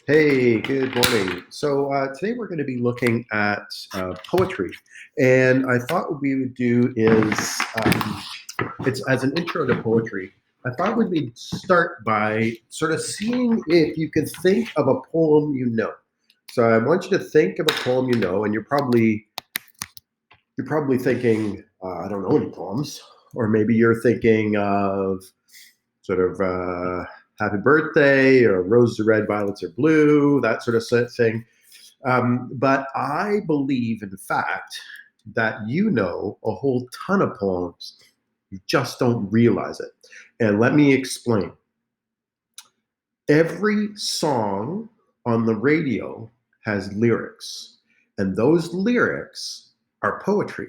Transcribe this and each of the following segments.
Hey, good morning. Today we're going to be looking at poetry, and I thought what we would do is it's as an intro to poetry. I thought we'd start by sort of seeing if you could think of a poem you know. So I want you to think of a poem you know, and you're probably thinking, I don't know any poems, or maybe you're thinking of sort of Happy Birthday or Roses are Red, Violets are Blue, that sort of thing. But I believe, in fact, that you know a whole ton of poems. You just don't realize it. And let me explain. Every song on the radio has lyrics, and those lyrics are poetry.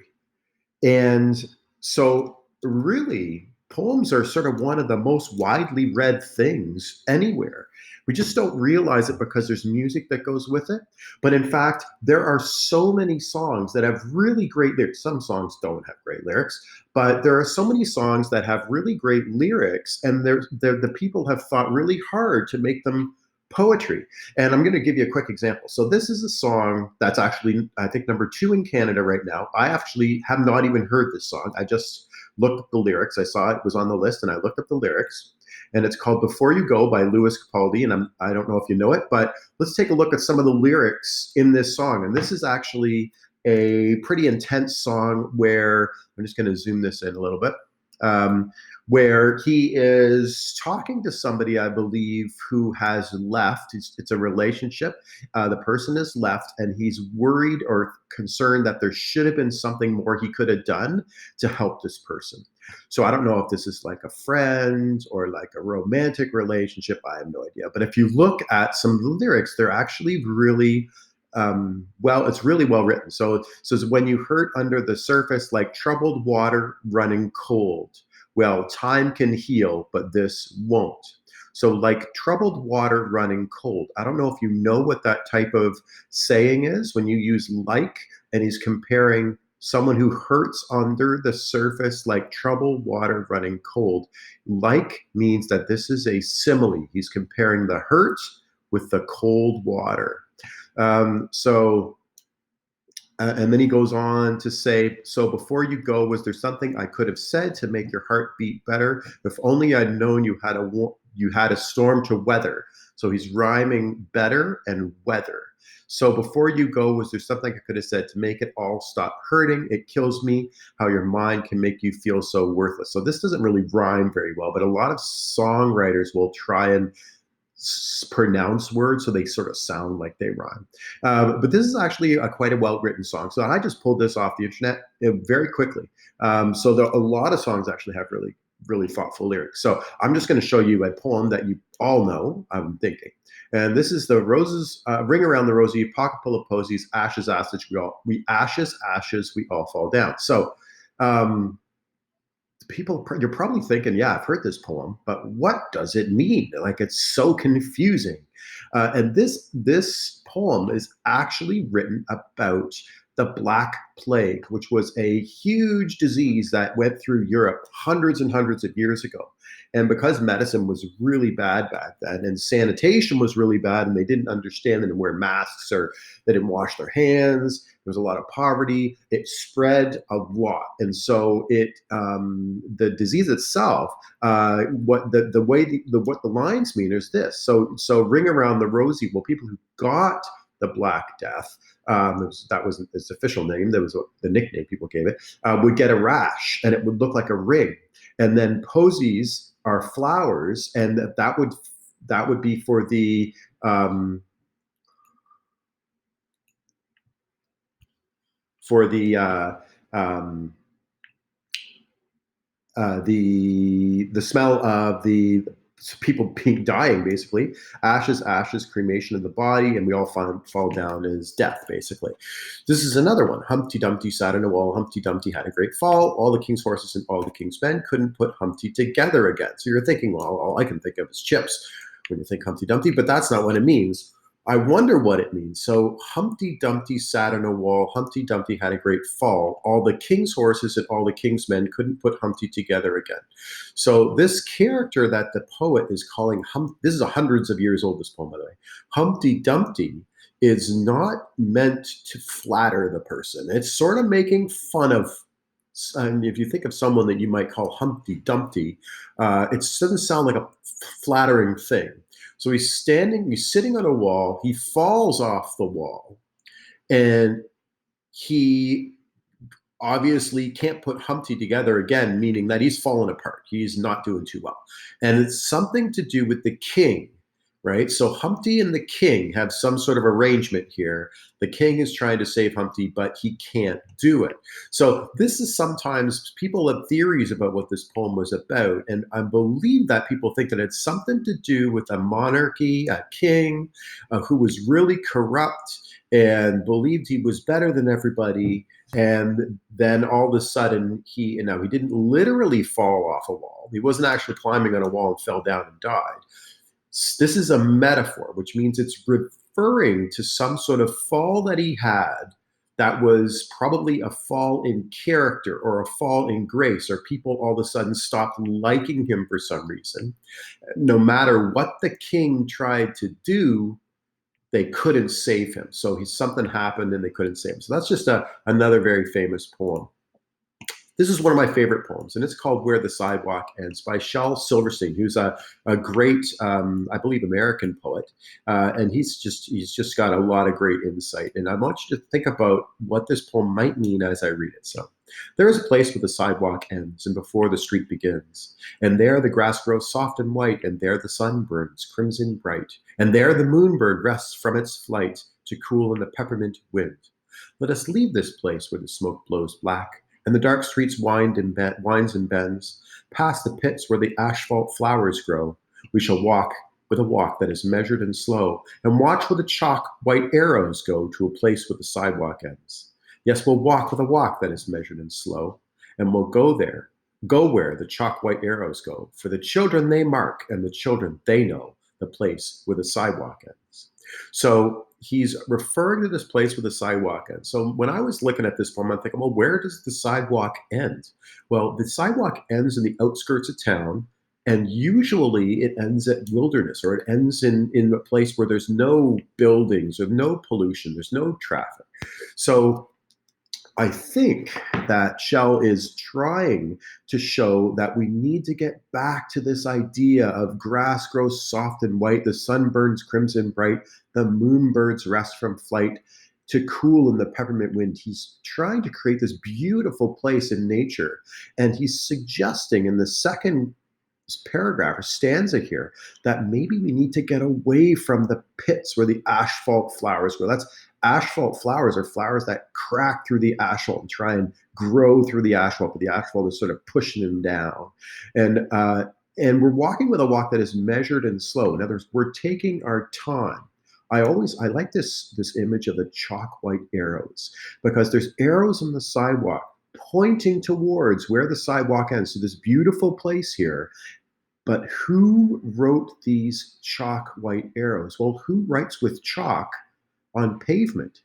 And so, really, poems are sort of one of the most widely read things anywhere. We just don't realize it because there's music that goes with it. But in fact, there are so many songs that have really great lyrics. Some songs don't have great lyrics, but there are so many songs that have really great lyrics, and the people have thought really hard to make them poetry. And I'm going to give you a quick example. So this is a song that's actually, I think, number two in Canada right now. I actually have not even heard this song. I just looked up the lyrics. I saw it was on the list, and I looked up the lyrics. And it's called "Before You Go" by Lewis Capaldi. And I don't know if you know it, but let's take a look at some of the lyrics in this song. And this is actually a pretty intense song where I'm just going to zoom this in a little bit. Um, where he is talking to somebody, I believe, who has left. It's a relationship. The person has left, and he's worried or concerned that there should have been something more he could have done to help this person. So I don't know if this is like a friend or like a romantic relationship. I have no idea. But if you look at some of the lyrics, they're actually really it's really well written. So when you hurt under the surface like troubled water running cold, well, time can heal, but this won't. So, like troubled water running cold. I don't know if you know what that type of saying is when you use like, and he's comparing someone who hurts under the surface like troubled water running cold. Like means that this is a simile. He's comparing the hurt with the cold water. So and then he goes on to say, so before you go, was there something I could have said to make your heart beat better? If only I'd known you had a storm to weather. So he's rhyming better and weather. So before you go, was there something I could have said to make it all stop hurting? It kills me how your mind can make you feel so worthless. So this doesn't really rhyme very well, but a lot of songwriters will try and pronounce words so they sort of sound like they rhyme. But this is actually quite a well-written song. So I just pulled this off the internet very quickly. A lot of songs actually have really, really thoughtful lyrics. So I'm just going to show you a poem that you all know, I'm thinking. And this is the roses, ring around the rosy, pocket full of posies, ashes, ashes, ashes, we all fall down. So um, people, you're probably thinking, yeah, I've heard this poem, but what does it mean? Like, it's so confusing. And this poem is actually written about the Black Plague, which was a huge disease that went through Europe hundreds and hundreds of years ago. And because medicine was really bad back then, and sanitation was really bad, and they didn't understand, they didn't wear masks, or they didn't wash their hands, there was a lot of poverty. It spread a lot, and so the disease itself. What the way what the lines mean is this. So ring around the rosy. Well, people who got the Black Death, that was its official name. That was the nickname people gave it. Would get a rash, and it would look like a ring. And then posies are flowers, and that would be for the for the um, the smell of the people being dying, basically. Ashes, ashes, cremation of the body, and we all fall down as death, basically. This is another one. Humpty Dumpty sat on a wall. Humpty Dumpty had a great fall. All the king's horses and all the king's men couldn't put Humpty together again. So you're thinking, well, all I can think of is chips when you think Humpty Dumpty, but that's not what it means. I wonder what it means. So Humpty Dumpty sat on a wall. Humpty Dumpty had a great fall. All the king's horses and all the king's men couldn't put Humpty together again. So this character that the poet is calling this is hundreds of years old, this poem, by the way. Humpty Dumpty is not meant to flatter the person. It's sort of making fun of. If you think of someone that you might call Humpty Dumpty, it doesn't sound like a flattering thing. So he's sitting on a wall, he falls off the wall, and he obviously can't put Humpty together again, meaning that he's fallen apart. He's not doing too well. And it's something to do with the king, right? So Humpty and the king have some sort of arrangement here. The king is trying to save Humpty, but he can't do it. So this is sometimes people have theories about what this poem was about. And I believe that people think that it's something to do with a monarchy, a king who was really corrupt and believed he was better than everybody. And then all of a sudden, he didn't literally fall off a wall. He wasn't actually climbing on a wall and fell down and died. This is a metaphor, which means it's referring to some sort of fall that he had that was probably a fall in character or a fall in grace, or people all of a sudden stopped liking him for some reason. No matter what the king tried to do, they couldn't save him. So something happened and they couldn't save him. So that's just another very famous poem. This is one of my favorite poems, and it's called Where the Sidewalk Ends by Shel Silverstein, who's a great, I believe, American poet. And he's just got a lot of great insight. And I want you to think about what this poem might mean as I read it. So there is a place where the sidewalk ends and before the street begins. And there the grass grows soft and white, and there the sun burns crimson bright. And there the moonbird rests from its flight to cool in the peppermint wind. Let us leave this place where the smoke blows black, and the dark streets winds and bends, past the pits where the asphalt flowers grow. We shall walk with a walk that is measured and slow, and watch where the chalk white arrows go to a place where the sidewalk ends. Yes, we'll walk with a walk that is measured and slow, and we'll go where the chalk white arrows go, for the children they mark, and the children they know the place where the sidewalk ends. So he's referring to this place where the sidewalk ends. So when I was looking at this poem, I'm thinking, well, where does the sidewalk end? Well, the sidewalk ends in the outskirts of town, and usually it ends at wilderness, or it ends in a place where there's no buildings or no pollution, there's no traffic. So I think that Shel is trying to show that we need to get back to this idea of grass grows soft and white, the sun burns crimson bright, the moonbirds rest from flight to cool in the peppermint wind. He's trying to create this beautiful place in nature. And he's suggesting in the second paragraph or stanza here that maybe we need to get away from the pits where the asphalt flowers grow. That's asphalt flowers are flowers that crack through the asphalt and try and grow through the asphalt, but the asphalt is sort of pushing them down. And we're walking with a walk that is measured and slow. In other words, we're taking our time. I like this image of the chalk white arrows, because there's arrows on the sidewalk pointing towards where the sidewalk ends, to this beautiful place here. But who wrote these chalk white arrows? Well, who writes with chalk on pavement?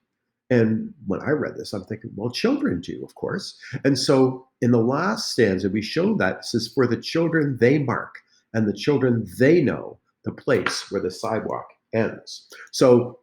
And when I read this, I'm thinking, well, children do, of course. And so in the last stanza, we show that it says, for the children they mark, and the children they know the place where the sidewalk ends. So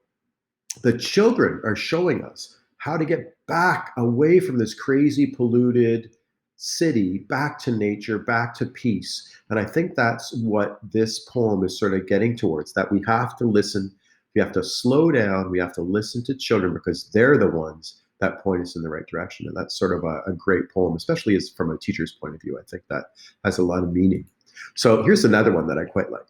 the children are showing us how to get back away from this crazy, polluted city, back to nature, back to peace. And I think that's what this poem is sort of getting towards, that we have to listen, we have to slow down, we have to listen to children, because they're the ones that point us in the right direction. And that's sort of a great poem, especially as from a teacher's point of view. I think that has a lot of meaning. So here's another one that I quite like.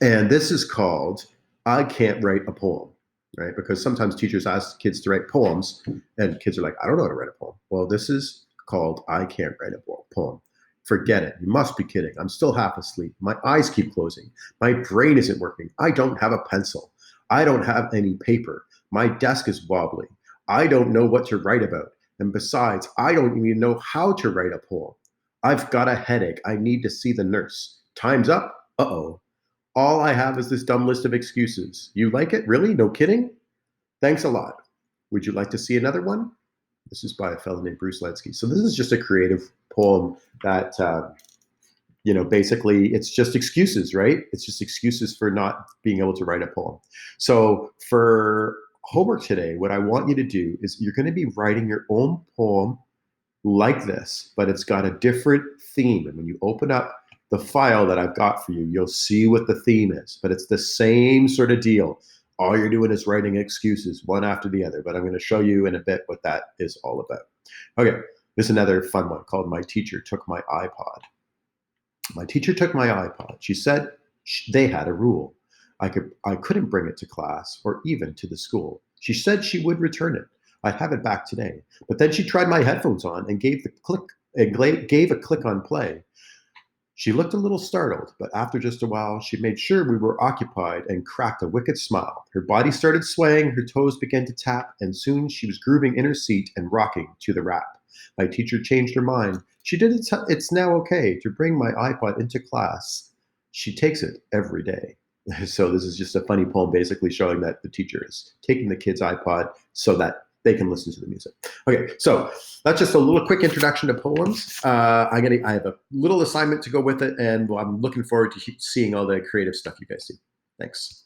And this is called I Can't Write a Poem. Right? Because sometimes teachers ask kids to write poems, and kids are like, I don't know how to write a poem. Well, this is called I Can't Write a Poem. Forget it. You must be kidding. I'm still half asleep. My eyes keep closing. My brain isn't working. I don't have a pencil. I don't have any paper. My desk is wobbly. I don't know what to write about. And besides, I don't even know how to write a poem. I've got a headache. I need to see the nurse. Time's up. Uh-oh. All I have is this dumb list of excuses. You like it? Really? No kidding? Thanks a lot. Would you like to see another one? This is by a fellow named Bruce Lensky. So this is just a creative poem that basically it's just excuses, right? It's just excuses for not being able to write a poem. So for homework today, what I want you to do is you're going to be writing your own poem like this, but it's got a different theme. And when you open up the file that I've got for you, you'll see what the theme is, but it's the same sort of deal. All you're doing is writing excuses one after the other, but I'm going to show you in a bit what that is all about. Okay, this is another fun one called My Teacher Took My iPod. My teacher took my iPod. She said they had a rule. I couldn't bring it to class or even to the school. She said she would return it. I'd have it back today. But then she tried my headphones on and gave a click on play. She looked a little startled, but after just a while, she made sure we were occupied and cracked a wicked smile. Her body started swaying, her toes began to tap, and soon she was grooving in her seat and rocking to the rap. My teacher changed her mind. She did it's now okay to bring my iPod into class. She takes it every day. So this is just a funny poem basically showing that the teacher is taking the kid's iPod so that they can listen to the music. Okay, so that's just a little quick introduction to poems. I have a little assignment to go with it, and I'm looking forward to seeing all the creative stuff you guys see. Thanks.